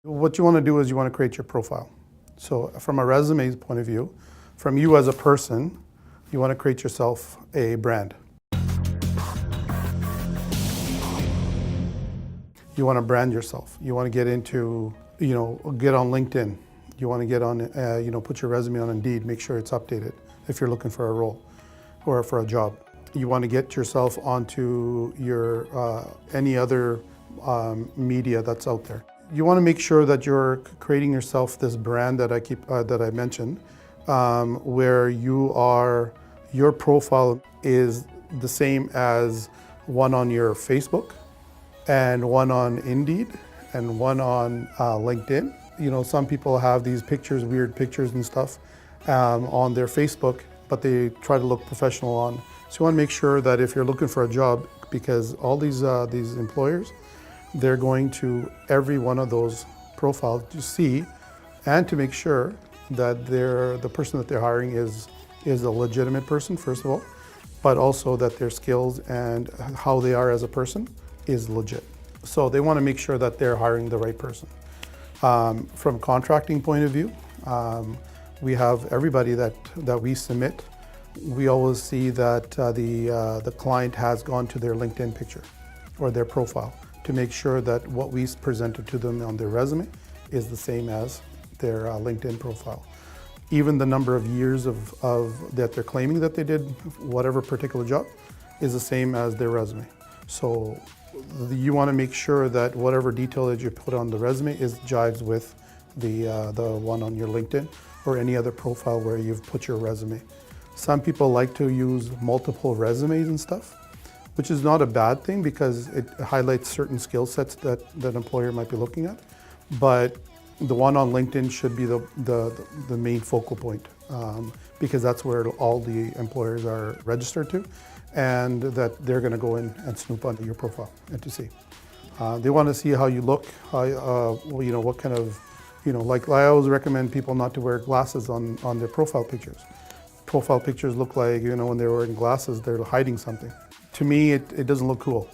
What you want to do is you want to create your profile. So from a resume point of view, from you as a person, you want to create yourself a brand. You want to brand yourself. You want to get into, get on LinkedIn. You want to get on, put your resume on Indeed, make sure it's updated if you're looking for a role or for a job. You want to get yourself onto your any other media that's out there. You want to make sure that you're creating yourself this brand that I mentioned, where your profile is the same as one on your Facebook, and one on Indeed, and one on LinkedIn. Some people have these pictures, weird pictures and stuff, on their Facebook, but they try to look professional on. So you want to make sure that if you're looking for a job, because all these employers, they're going to every one of those profiles to see and to make sure that the person that they're hiring is a legitimate person, first of all, but also that their skills and how they are as a person is legit. So they want to make sure that they're hiring the right person. From a contracting point of view, we have everybody that we submit. We always see that the client has gone to their LinkedIn picture or their profile to make sure that what we presented to them on their resume is the same as their LinkedIn profile. Even the number of years that they're claiming that they did whatever particular job is the same as their resume. So you want to make sure that whatever detail that you put on the resume jives with the one on your LinkedIn or any other profile where you've put your resume. Some people like to use multiple resumes and stuff, which is not a bad thing because it highlights certain skill sets that an employer might be looking at. But the one on LinkedIn should be the main focal point, because that's where all the employers are registered to, and that they're going to go in and snoop onto your profile and to see. They want to see how you look, what kind of, like I always recommend people not to wear glasses on their profile pictures. Profile pictures look like, when they're wearing glasses, they're hiding something. To me, it doesn't look cool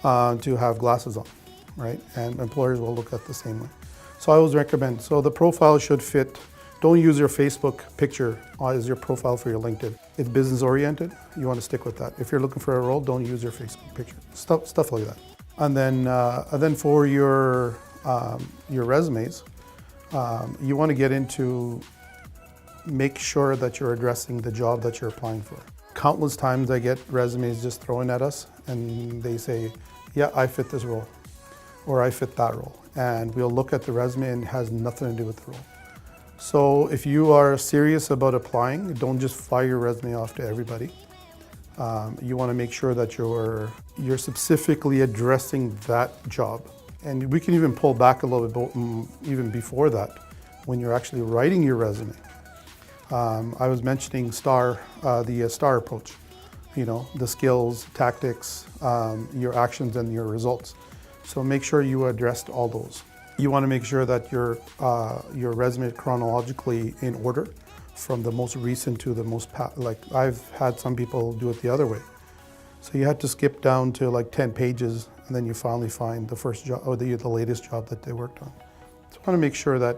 to have glasses on, right? And employers will look at the same way. So I always recommend, so the profile should fit. Don't use your Facebook picture as your profile for your LinkedIn. It's business oriented, you want to stick with that. If you're looking for a role, don't use your Facebook picture, stuff like that. And then for your resumes, you want to get into, make sure that you're addressing the job that you're applying for. Countless times I get resumes just thrown at us and they say, yeah, I fit this role or I fit that role. And we'll look at the resume and it has nothing to do with the role. So if you are serious about applying, don't just fire your resume off to everybody. You want to make sure that you're specifically addressing that job. And we can even pull back a little bit even before that when you're actually writing your resume. I was mentioning the STAR approach, the skills, tactics, your actions, and your results. So make sure you addressed all those. You want to make sure that your resume is chronologically in order, from the most recent to the most like I've had some people do it the other way. So you had to skip down to like 10 pages, and then you finally find the first job or the latest job that they worked on. So you want to make sure that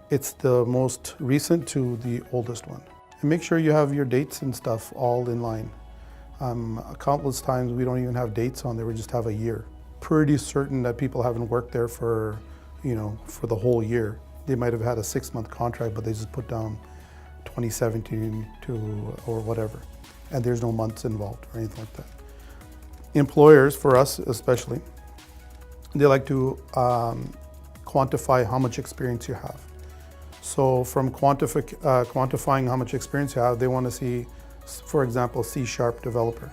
it's the most recent to the oldest one. And make sure you have your dates and stuff all in line. Countless times we don't even have dates on there, we just have a year. Pretty certain that people haven't worked there for the whole year. They might have had a 6-month contract, but they just put down 2017 or whatever. And there's no months involved or anything like that. Employers, for us especially, they like to quantify how much experience you have. So from quantifying how much experience you have, they want to see, for example, C# developer.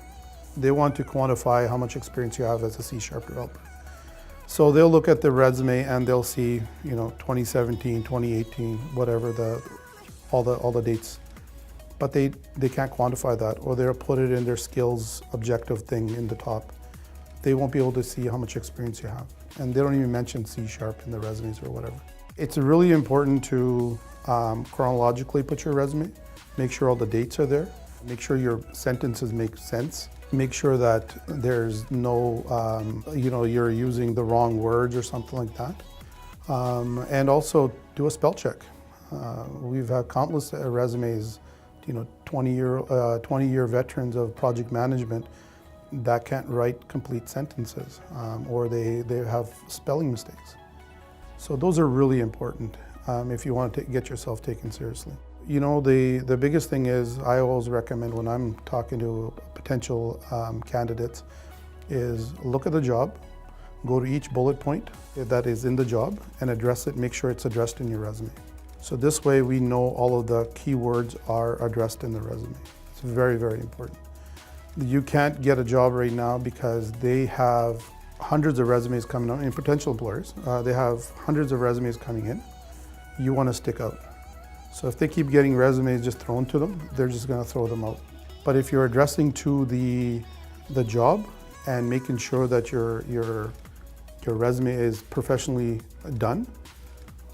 They want to quantify how much experience you have as a C# developer. So they'll look at the resume and they'll see, 2017, 2018, whatever all the dates. But they can't quantify that, or they'll put it in their skills objective thing in the top. They won't be able to see how much experience you have. And they don't even mention C# in the resumes or whatever. It's really important to chronologically put your resume, make sure all the dates are there, make sure your sentences make sense, make sure that there's no, you're using the wrong words or something like that. And also do a spell check. We've had countless resumes, 20-year veterans of project management that can't write complete sentences, or they have spelling mistakes. So those are really important if you want to get yourself taken seriously. The biggest thing is, I always recommend when I'm talking to potential candidates, is look at the job, go to each bullet point that is in the job and address it, make sure it's addressed in your resume. So this way we know all of the keywords are addressed in the resume. It's very, very important. You can't get a job right now because they have hundreds of resumes coming out, and potential employers, they have hundreds of resumes coming in. You want to stick out. So if they keep getting resumes just thrown to them, they're just going to throw them out. But if you're addressing to the job and making sure that your resume is professionally done,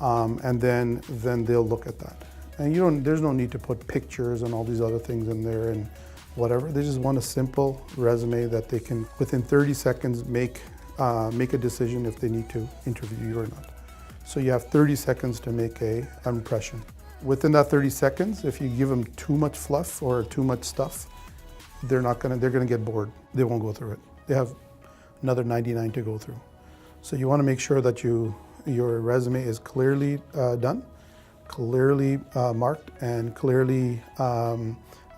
and then they'll look at that. And there's no need to put pictures and all these other things in there and whatever. They just want a simple resume that they can, within 30 seconds, make a decision if they need to interview you or not. So you have 30 seconds to make an impression. Within that 30 seconds, if you give them too much fluff or too much stuff, they're gonna get bored. They won't go through it. They have another 99 to go through. So you want to make sure that your resume is clearly done, clearly marked, and clearly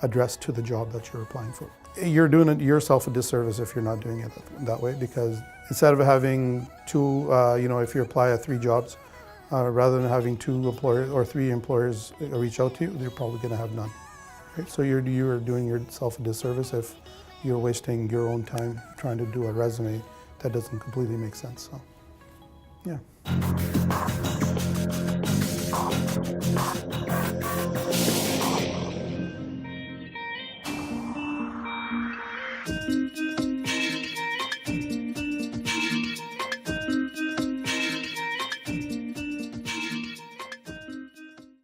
addressed to the job that you're applying for. You're doing yourself a disservice if you're not doing it that way, because instead of having two, if you apply at 3 jobs, rather than having 2 employers or 3 employers reach out to you, they're probably going to have none. Right? So you're doing yourself a disservice if you're wasting your own time trying to do a resume that doesn't completely make sense. So, yeah.